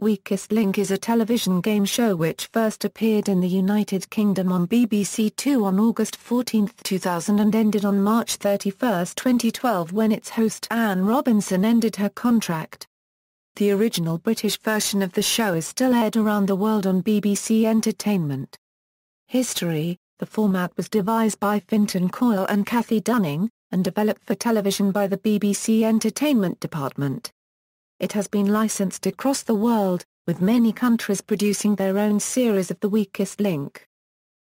Weakest Link is a television game show which first appeared in the United Kingdom on BBC Two on August 14, 2000 and ended on March 31, 2012 when its host Anne Robinson ended her contract. The original British version of the show is still aired around the world on BBC Entertainment. History: the format was devised by Fintan Coyle and Cathy Dunning, and developed for television by the BBC Entertainment Department. It has been licensed across the world, with many countries producing their own series of The Weakest Link.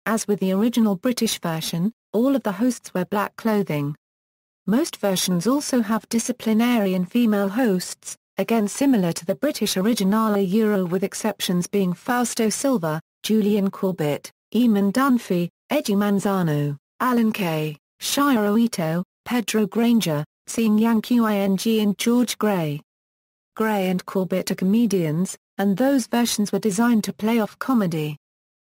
As with the original British version, all of the hosts wear black clothing. Most versions also have disciplinarian female hosts, again similar to the British original with exceptions being Fausto Silva, Julian Corbett, Eamon Dunphy, Eddie Manzano, Alan Kay, Shiro Ito, Pedro Granger, Sean Yang Qing and George Gray. Gray and Corbett are comedians, and those versions were designed to play off comedy.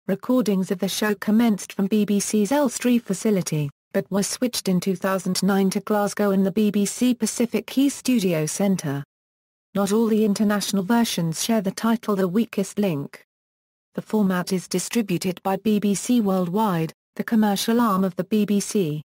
Recordings of the show commenced from BBC's Elstree facility, but were switched in 2009 to Glasgow in the BBC Pacific Key Studio Centre. Not all the international versions share the title The Weakest Link. The format is distributed by BBC Worldwide, the commercial arm of the BBC.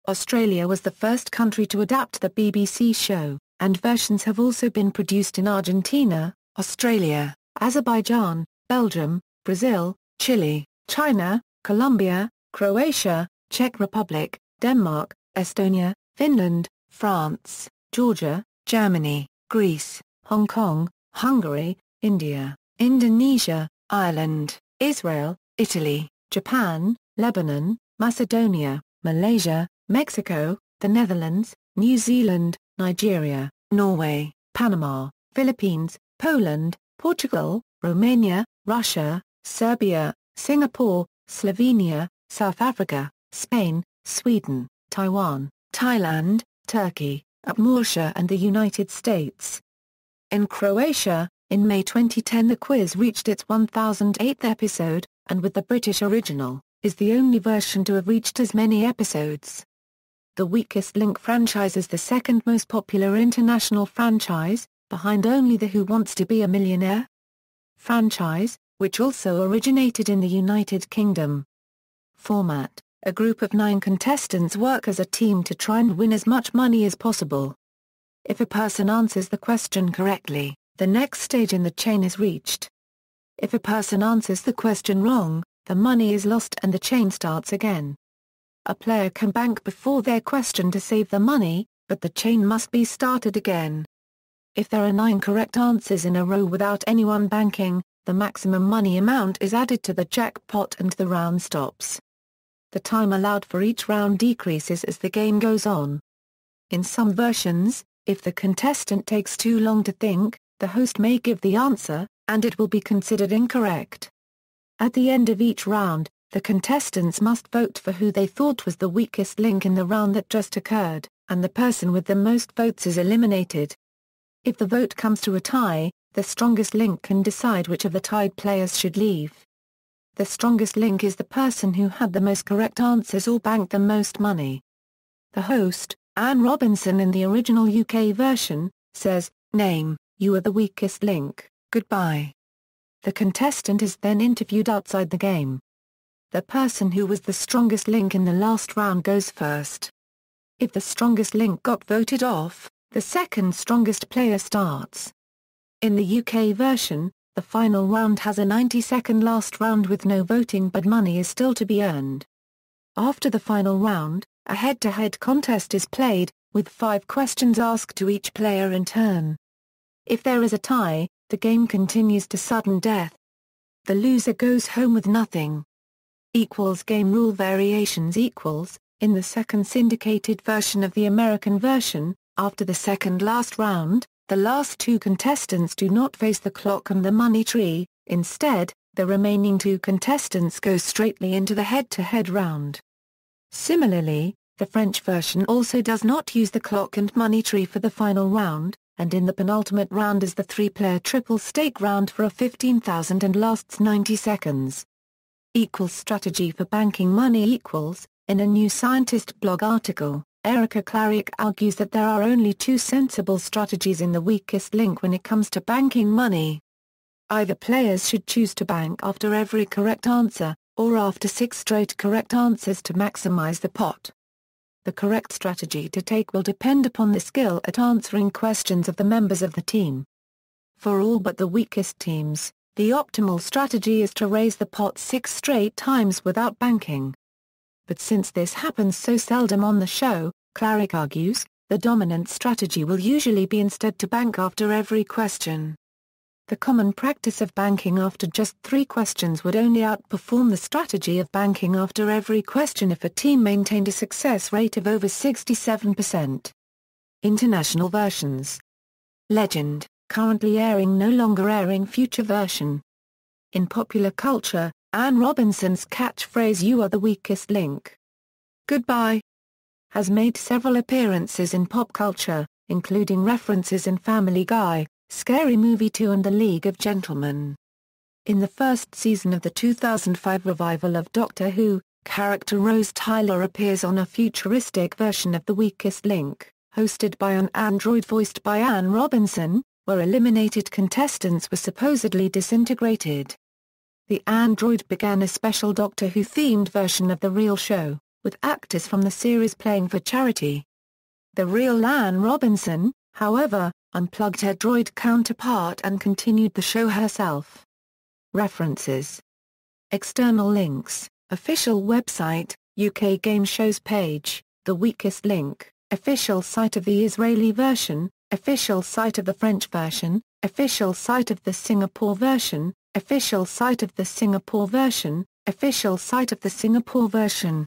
Australia was the first country to adapt the BBC show, and versions have also been produced in Argentina, Australia, Azerbaijan, Belgium, Brazil, Chile, China, Colombia, Croatia, Czech Republic, Denmark, Estonia, Finland, France, Georgia, Germany, Greece, Hong Kong, Hungary, India, Indonesia, Ireland, Israel, Italy, Japan, Lebanon, Macedonia, Malaysia, Mexico, the Netherlands, New Zealand, Nigeria, Norway, Panama, Philippines, Poland, Portugal, Romania, Russia, Serbia, Singapore, Slovenia, South Africa, Spain, Sweden, Taiwan, Thailand, Turkey, Mauritius and the United States. In Croatia, in May 2010 the quiz reached its 1008th episode, and with the British original, is the only version to have reached as many episodes. The Weakest Link franchise is the second most popular international franchise, behind only the Who Wants to Be a Millionaire franchise, which also originated in the United Kingdom. Format: a group of 9 contestants work as a team to try and win as much money as possible. If a person answers the question correctly, the next stage in the chain is reached. If a person answers the question wrong, the money is lost and the chain starts again. A player can bank before their question to save the money, but the chain must be started again. If there are 9 correct answers in a row without anyone banking, the maximum money amount is added to the jackpot and the round stops. The time allowed for each round decreases as the game goes on. In some versions, if the contestant takes too long to think, the host may give the answer, and it will be considered incorrect. At the end of each round, the contestants must vote for who they thought was the weakest link in the round that just occurred, and the person with the most votes is eliminated. If the vote comes to a tie, the strongest link can decide which of the tied players should leave. The strongest link is the person who had the most correct answers or banked the most money. The host, Anne Robinson in the original UK version, says, "Name, you are the weakest link, goodbye." The contestant is then interviewed outside the game. The person who was the strongest link in the last round goes first. If the strongest link got voted off, the second strongest player starts. In the UK version, the final round has a 90-second last round with no voting but money is still to be earned. After the final round, a head-to-head contest is played, with 5 questions asked to each player in turn. If there is a tie, the game continues to sudden death. The loser goes home with nothing. Game rule variations in the second syndicated version of the American version, after the second last round, the last 2 contestants do not face the clock and the money tree, instead, the remaining 2 contestants go straightly into the head-to-head round. Similarly, the French version also does not use the clock and money tree for the final round, and in the penultimate round is the 3-player triple stake round for a 15,000 and lasts 90 seconds. Strategy for banking money. In a New Scientist blog article, Erica Clarick argues that there are only 2 sensible strategies in the weakest link when it comes to banking money. Either players should choose to bank after every correct answer, or after 6 straight correct answers to maximize the pot. The correct strategy to take will depend upon the skill at answering questions of the members of the team. For all but the weakest teams, the optimal strategy is to raise the pot 6 straight times without banking. But since this happens so seldom on the show, Clarick argues, the dominant strategy will usually be instead to bank after every question. The common practice of banking after just 3 questions would only outperform the strategy of banking after every question if a team maintained a success rate of over 67%. International versions. Legend, currently airing, no longer airing, future version. In popular culture, Anne Robinson's catchphrase "You are the weakest link. Goodbye" has made several appearances in pop culture, including references in Family Guy, Scary Movie 2 and The League of Gentlemen. In the first season of the 2005 revival of Doctor Who, character Rose Tyler appears on a futuristic version of The Weakest Link, hosted by an android voiced by Anne Robinson, where eliminated contestants were supposedly disintegrated. The android began a special Doctor Who-themed version of the real show, with actors from the series playing for charity. The real Anne Robinson, however, unplugged her droid counterpart and continued the show herself. References. External links: official website, UK Game Shows page, The Weakest Link, official site of the Israeli version, official site of the French version, official site of the Singapore version, official site of the Singapore version, official site of the Singapore version.